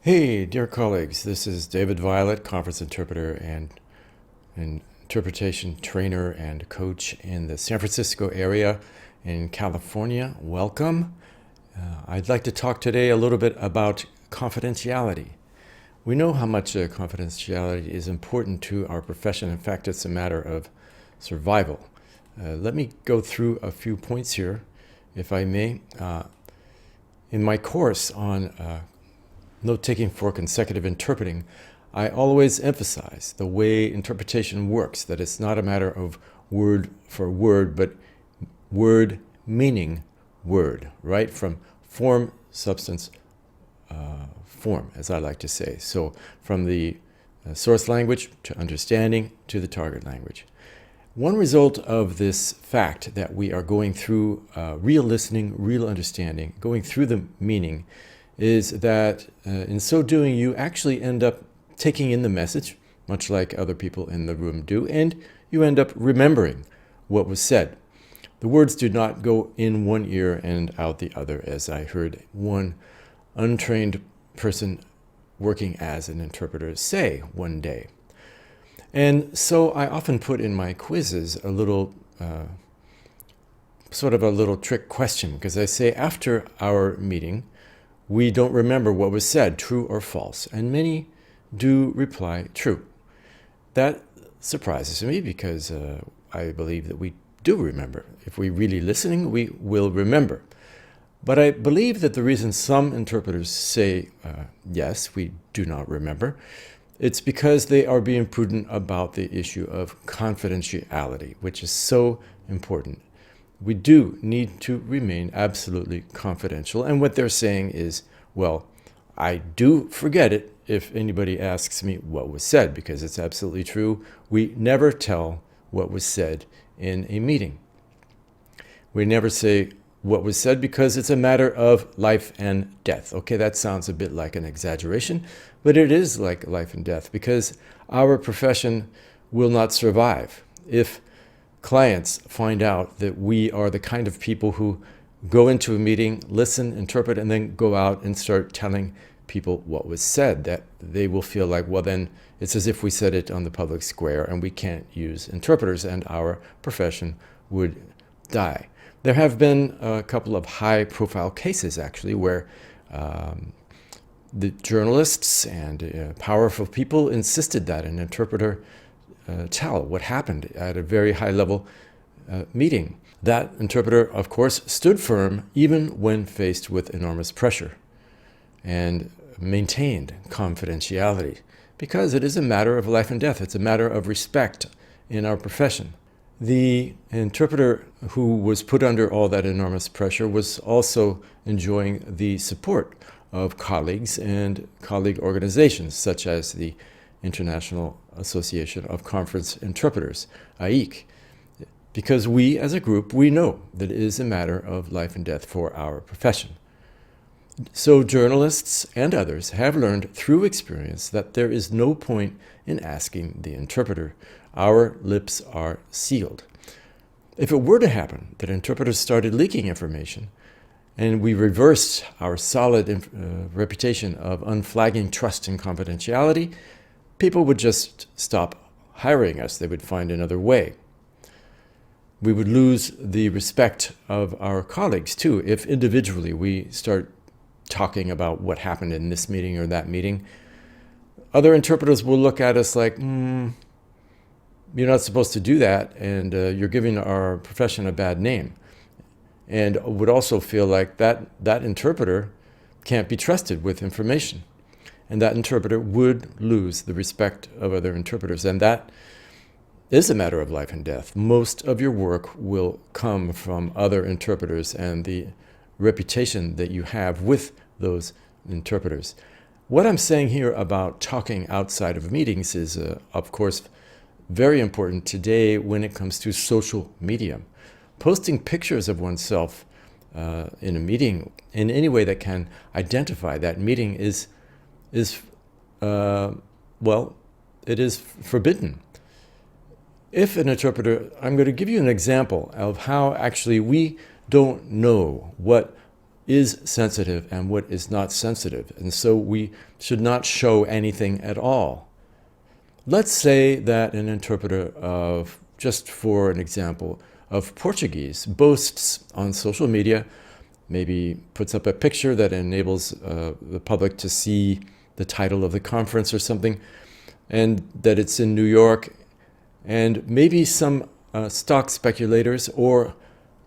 Hey, dear colleagues, this is David Violet, conference interpreter and interpretation trainer and coach in the San Francisco area in California. Welcome. I'd like to talk today a little bit about confidentiality. We know how much confidentiality is important to our profession. In fact, it's a matter of survival. Let me go through a few points here, if I may. In my course on note-taking for consecutive interpreting, I always emphasize the way interpretation works, that it's not a matter of word for word, but word meaning word, right? From form, substance, form, as I like to say. So from the source language to understanding to the target language. One result of this fact that we are going through real listening, real understanding, going through the meaning, is that in so doing, you actually end up taking in the message, much like other people in the room do, and you end up remembering what was said. The words do not go in one ear and out the other, as I heard one untrained person working as an interpreter say one day. And so I often put in my quizzes a little sort of a little trick question, because I say after our meeting, we don't remember what was said, true or false, and many do reply true. That surprises me because I believe that we do remember. If we're really listening, we will remember. But I believe that the reason some interpreters say, yes, we do not remember, it's because they are being prudent about the issue of confidentiality, which is so important. We do need to remain absolutely confidential. And what they're saying is, well, I do forget it if anybody asks me what was said, because it's absolutely true. We never tell what was said in a meeting. We never say what was said because it's a matter of life and death. Okay, that sounds a bit like an exaggeration, but it is like life and death, because our profession will not survive if clients find out that we are the kind of people who go into a meeting, listen, interpret, and then go out and start telling people what was said. That they will feel like, well, then it's as if we said it on the public square and we can't use interpreters, and our profession would die. There have been a couple of high-profile cases, actually, where the journalists and powerful people insisted that an interpreter tell what happened at a very high-level meeting. That interpreter, of course, stood firm even when faced with enormous pressure and maintained confidentiality, because it is a matter of life and death. It's a matter of respect in our profession. The interpreter who was put under all that enormous pressure was also enjoying the support of colleagues and colleague organizations, such as the International Association of Conference Interpreters, AIC, because we, as a group, we know that it is a matter of life and death for our profession. So journalists and others have learned through experience that there is no point in asking the interpreter. Our lips are sealed. If it were to happen that interpreters started leaking information, and we reversed our solid reputation of unflagging trust and confidentiality, people would just stop hiring us. They would find another way. We would lose the respect of our colleagues, too, if individually we start talking about what happened in this meeting or that meeting. Other interpreters will look at us like, you're not supposed to do that, and you're giving our profession a bad name. And would also feel like that interpreter can't be trusted with information. And that interpreter would lose the respect of other interpreters. And that is a matter of life and death. Most of your work will come from other interpreters and the reputation that you have with those interpreters. What I'm saying here about talking outside of meetings is, of course, very important today when it comes to social media. Posting pictures of oneself in a meeting in any way that can identify that meeting is it is forbidden. If an interpreter, I'm going to give you an example of how actually we don't know what is sensitive and what is not sensitive. And so we should not show anything at all. Let's say that an interpreter of, just for an example, of Portuguese boasts on social media, maybe puts up a picture that enables the public to see the title of the conference or something, and that it's in New York, and maybe some stock speculators or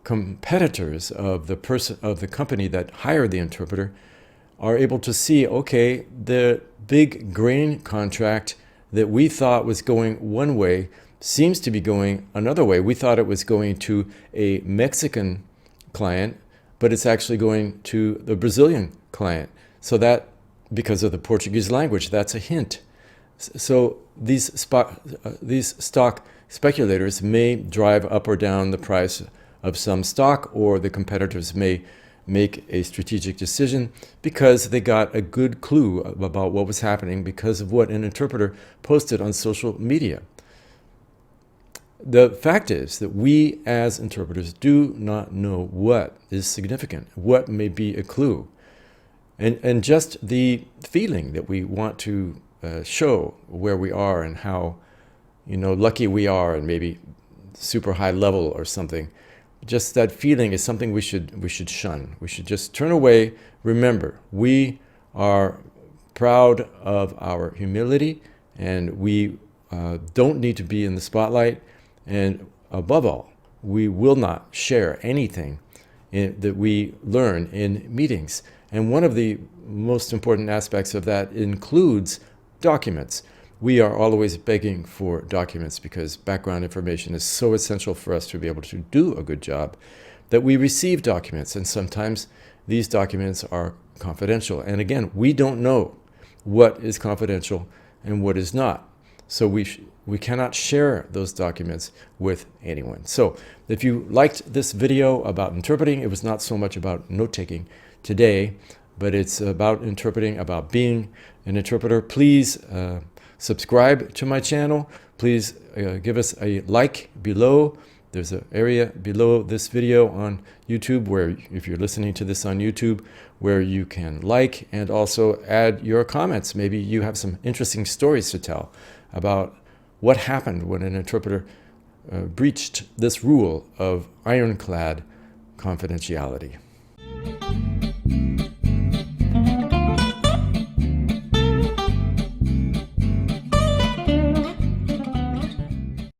competitors of the company that hired the interpreter are able to see, okay, the big grain contract that we thought was going one way seems to be going another way. We thought it was going to a Mexican client, but it's actually going to the Brazilian client. So that, because of the Portuguese language, that's a hint. So these stock speculators may drive up or down the price of some stock, or the competitors may make a strategic decision because they got a good clue about what was happening because of what an interpreter posted on social media. The fact is that we as interpreters do not know what is significant, what may be a clue. And just the feeling that we want to show where we are and how, lucky we are, and maybe super high level or something. Just that feeling is something we should shun. We should just turn away. Remember, we are proud of our humility, and we don't need to be in the spotlight. And above all, we will not share anything that we learn in meetings. And one of the most important aspects of that includes documents. We are always begging for documents because background information is so essential for us to be able to do a good job that we receive documents. And sometimes these documents are confidential. And again, we don't know what is confidential and what is not. So we cannot share those documents with anyone. So if you liked this video about interpreting, it was not so much about note-taking today, but it's about interpreting, about being an interpreter. Please subscribe to my channel. Please give us a like below. There's an area below this video on YouTube where, if you're listening to this on YouTube, where you can like and also add your comments. Maybe you have some interesting stories to tell about what happened when an interpreter breached this rule of ironclad confidentiality.